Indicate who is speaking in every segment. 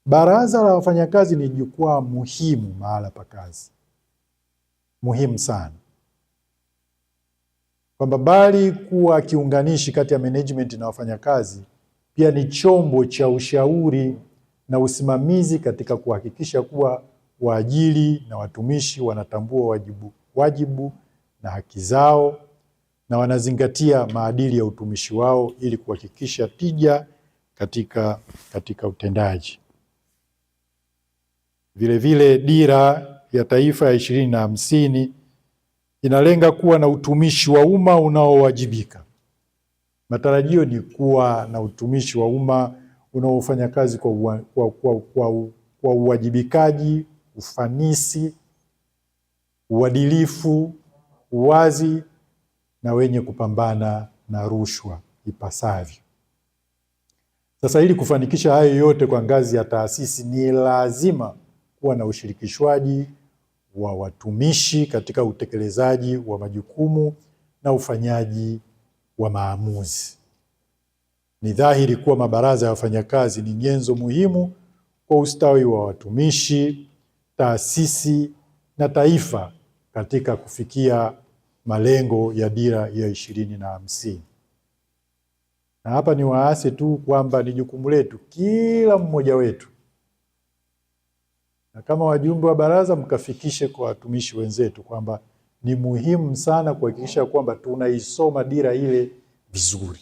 Speaker 1: Baraza la wafanyakazi ni jukwaa muhimu mahala pa kazi, muhimu sana, kwamba bali kuwa kiunganishi kati ya management na wafanyakazi, pia ni chombo cha ushauri na usimamizi katika kuhakikisha kuwa waajiri na watumishi wanatambua wajibu na haki zao na wanazingatia maadili ya utumishi wao ili kuhakikisha tija katika utendaji. Vile vile Dira ya Taifa ya 2050 inalenga kuwa na utumishi wa umma unaowajibika. Matarajio ni kuwa na utumishi wa umma unaofanya kazi kwa uwajibikaji, ufanisi, uadilifu, uwazi na wenye kupambana na rushwa ipasavyo. Sasa ili kufanikisha hayo yote kwa ngazi ya taasisi, ni lazima kuwa na ushirikishwaji wa watumishi katika utekelezaji wa majukumu na ufanyaji wa maamuzi. Ni dhahiri kuwa mabaraza ya wafanyakazi ni nyenzo muhimu kwa ustawi wa watumishi, taasisi na taifa katika kufikia malengo ya Dira ya 2050. Na hapa ni waase tu kwamba ni jukumu letu kila mmoja wetu, na kama wajumbe wa baraza mkafikishe kwa watumishi wenzetu kwamba ni muhimu sana kuhakikisha kwamba tunaisoma dira ile vizuri,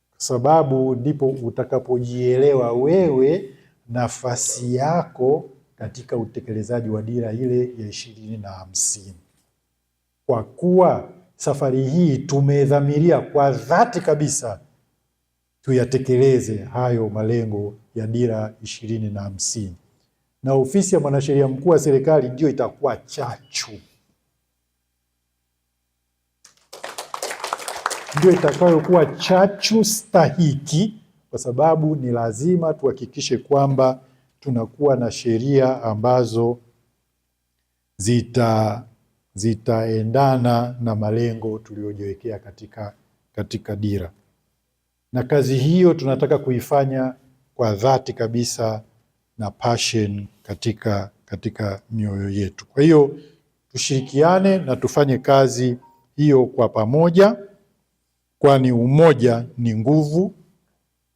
Speaker 1: kwa sababu ndipo utakapojielewa wewe nafasi yako katika utekelezaji wa dira ile ya 2050. Kwa kuwa safari hii tumedhamiria kwa dhati kabisa tuyatekeleze hayo malengo ya Dira 2050. Na ofisi ya mwanasheria mkuu wa serikali ndio itakuwa chachu, ndio itakayokuwa chachu stahiki, kwa sababu ni lazima tuhakikishe kwamba tunakuwa na sheria ambazo zitaendana na malengo tuliyojiwekea katika dira. Na kazi hiyo tunataka kuifanya kwa dhati kabisa na passion katika mioyo yetu. Kwa hiyo tushirikiane na tufanye kazi hiyo kwa pamoja, kwani umoja ni nguvu,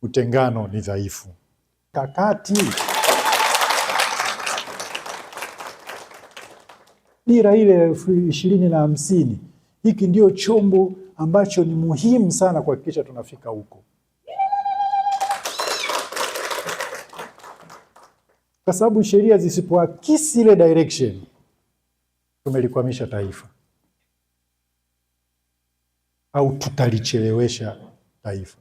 Speaker 1: utengano ni dhaifu. Kakati dira ile 2050, hiki ndio chombo ambacho ni muhimu sana kuhakikisha tunafika huko, kwa sababu sheria zisipoakisi ile direction, tumelikwamisha taifa au tutalichelewesha taifa.